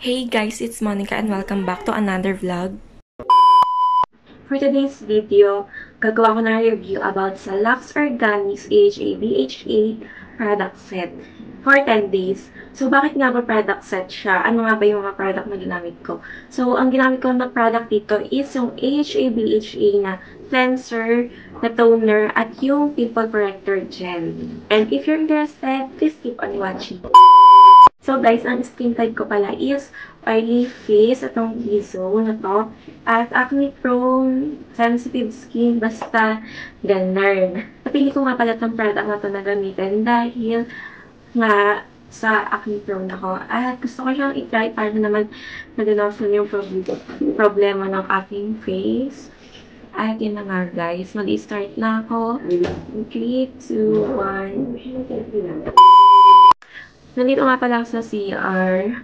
Hey guys, it's Monica and welcome back to another vlog. For today's video, gagawa ko ng review about sa Lux Organics AHA BHA product set for 10 days. So, bakit nga ba product set siya? Ano nga ba yung mga product na ginamit ko? So, ang ginamit ko na product dito is yung AHA BHA na cleanser, na toner, at yung pimple corrector gel. And if you're interested, please keep on watching. So guys, ang skin type ko pala is oily face, itong T-zone na to. At acne prone, sensitive skin, basta ganun. Napili ko nga pala itong product na to na gamitin dahil nga sa acne prone ako. At gusto ko siyang i-try para naman mag-resolve yung problema ng aking face. At yun na nga guys, mag-start na ako. 3, 2, 1. Nandito nga pala ako sa CR.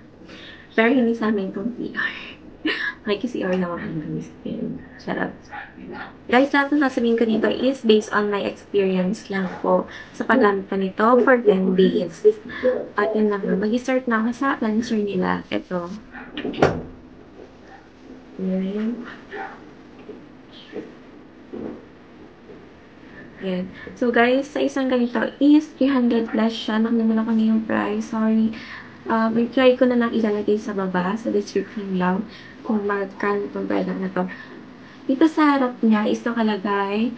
Pero hindi sa amin itong CR. Nakiki-CR lang ako ng skin. Shut up. Guys, lahat ng sasabihin ko dito is based on my experience lang po sa paggamit ko nito for 10 days. At yun lang. Mag-start na ako sa cleanser nila. Ito. Ayan. Ayan. So, guys, sa isang ganito is 300 plus siya. Nakalimutan ko na yung price. Sorry. I-try ko na lang ilalagay sa baba, sa description lang, kung magkano itong product na to. Dito sa harap niya is nakalagay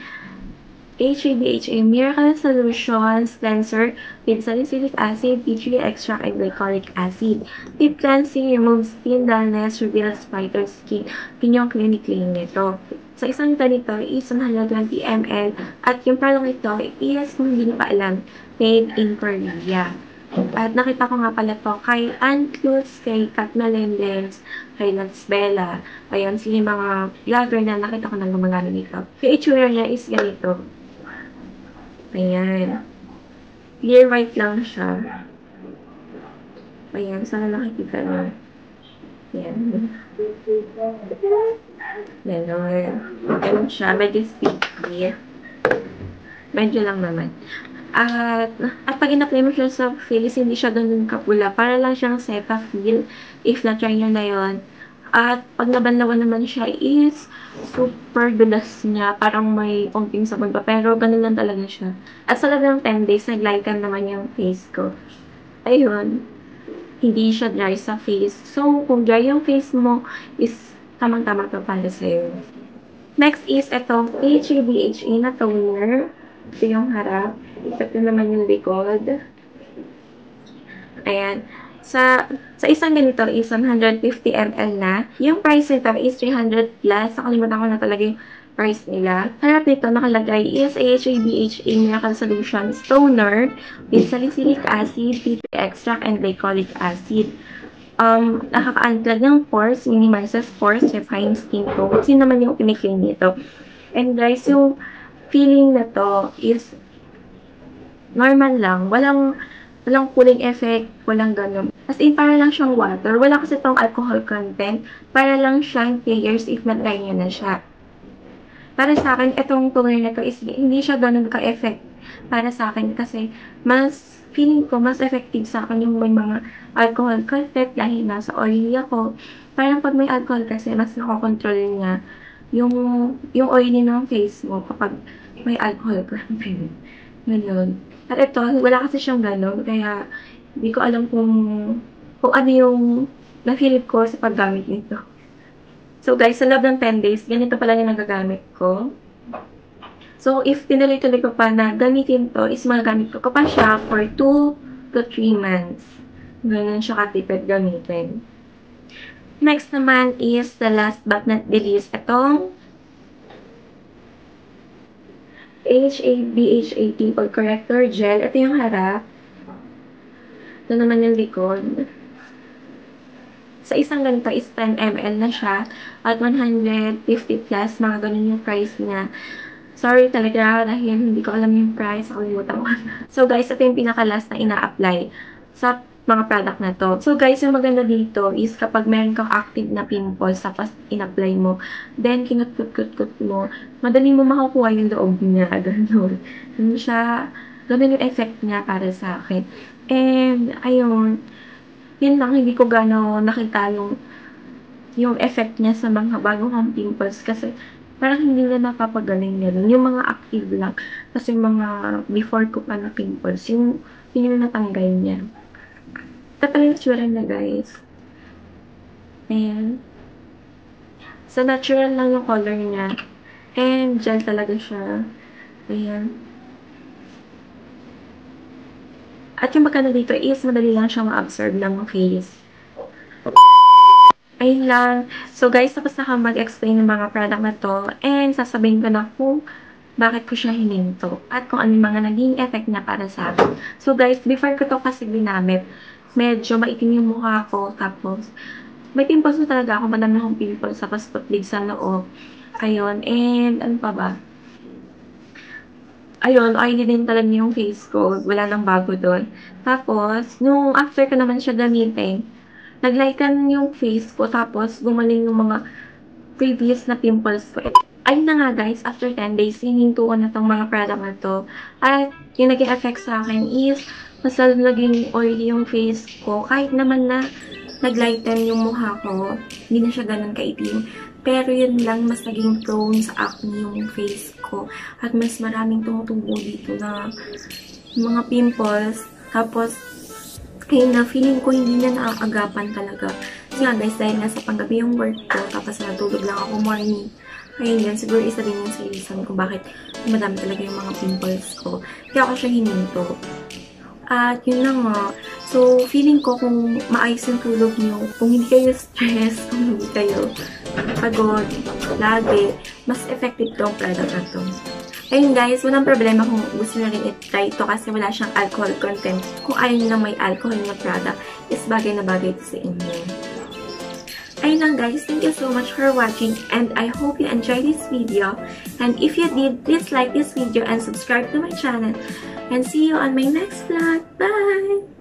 HABHA Miracle Solutions Cleanser with salicylic acid, tea tree extract, and glycolic acid. Deep cleansing removes skin dullness, reveals whiter skin. Yun yung clinically nito. Sa isang ganito is 120 ml at yung product nito is, kung hindi pa alam, made in Korea. At nakita ko nga pala to kay Antlus, kay Kat Melendez, kay Nats Bella. Ayan, sila yung mga vlogger na nakita ko na gumagamit nito. Yung itsura niya is ganito. Ayan. Clear white lang siya. Ayan, sana nakikita nyo. Ayan. Ganon. Ganon siya. Medyo sticky. Medyo lang naman. At pag in-apply mo siya sa face, hindi siya ganun kapula. Para lang siyang Cetaphil, if na-try nyo na yun. At pag nabanlawan naman siya is super dulas niya. Parang may konting sabon pa. Pero ganun lang talaga siya. At sa loob ng 10 days, nag-lighten naman yung face ko. Ayun. Hindi siya dry sa face. So, kung dry yung face mo, is tamang-tama to para sa'yo. Next is itong HABHA na toner. Ito yung harap. Ito naman yung likod. Ayan. Sa isang ganito is 150 ml na. Yung price nito is 300 plus. Nakalimutan ko na talaga yung price nila. Harap nito nakalagay is AHA/BHA Miracle Solutions Toner with salicylic acid, tea tree extract, and glycolic acid. Nakaka-unplug ng pores, minimizes pores, refines skin tone. Yun naman yung kiniklaim nito. And guys, yung feeling na to is normal lang. Walang cooling effect, walang ganun. As in, para lang siyang water. Wala kasi itong alcohol content. Para lang siyang players if na-try nyo na siya. Para sa akin, itong toner na to is hindi siya ganun ka-effect para sa akin kasi feeling ko mas effective sa akin yung may mga alcohol content dahil nasa oily ako. Parang pag may alcohol kasi, mas nakokontrol niya yung oily ng face mo kapag may alcohol content. Ganun. At ito, wala kasi siyang ganun, kaya hindi ko alam kung ano yung na-feel ko sa paggamit nito. So guys, sa loob ng 10 days, ganito pala yung nagagamit ko. So, if tinuloy-tuloy ko pa na gamitin to, is magagamit ko pa siya for 2 to 3 months. Ganun siya katipid gamitin. Next naman is the last but not the least, itong HABHA Pimple Corrector Gel. Ito yung harap. Ito naman yung likod. Sa isang ganito is 10 ml na siya at 150 plus, mga ganun yung price niya. Sorry talaga dahil hindi ko alam yung price. Nakalimutan ko. So guys, ito yung pinaka-last na ina-apply sa mga product na to. So guys, yung maganda dito is kapag meron kang active na pimples tapos in-apply mo, then kinut-kut-kut mo, madali mo makukuha yung loob niya. Ganun. Ganun siya. Ganun yung effect niya para sa akin. And, ayun. yun lang, hindi ko gano'n nakita yung effect niya sa mga bagong pimples kasi parang hindi na napapagaling niya rin. Yung mga active lang. Kasi mga before ko pa na pimples, yung natanggal niya. Ito pala yung tsura niya, guys. Ayan. So, natural lang yung color niya. And, gel talaga siya. Ayan. At yung maganda dito is, madali lang siyang ma-absorb ng face. Ayun lang. So, guys, tapos na ako mag-explain ng mga product na to. And, sasabihin ko na kung bakit ko siya hininto. At kung ano yung mga naging effect niya para sa akin. So, guys, before ko to kasi ginamit, medyo maitim yung mukha ko. Tapos, may pimples na talaga ako. Madami akong pimples. Tapos, putlig sa loob. Ayun. And, ano pa ba? Ayun, oily din talaga yung face ko. Wala nang bago doon. Tapos, nung after ko naman siya gamitin, naglighten yung face ko. Tapos, gumaling yung mga previous na pimples ko. Ayun na nga guys, after 10 days, hininto ko na tong mga product na to. At yung naging effect sa akin is, mas naging oily yung face ko. Kahit naman na naglighten yung mukha ko, hindi na siya ganun kaitim. Pero yun lang, mas naging prone sa acne yung face ko. At mas maraming tumutubo dito na mga pimples. Tapos, kaya na feeling ko hindi na naaagapan talaga. Kasi nga guys, dahil nga sa panggabi yung work ko, tapos natulog lang ako morning. Ayun yan, siguro isa din yung sa reason kung bakit madami talaga yung mga pimples ko. Kaya ako siya hininto. At yun lang nga. So, feeling ko kung maayos yung tulog nyo, kung hindi kayo stress, kung hindi kayo pagod, lagi, mas effective tong product na to. Ayun guys, walang problema kung gusto nyo rin i-try ito kasi wala siyang alcohol content. Kung ayaw nyo na may alcohol na product, is bagay na bagay ito sa inyo. Ayun lang guys, thank you so much for watching and I hope you enjoyed this video. And if you did, please like this video and subscribe to my channel. And see you on my next vlog. Bye!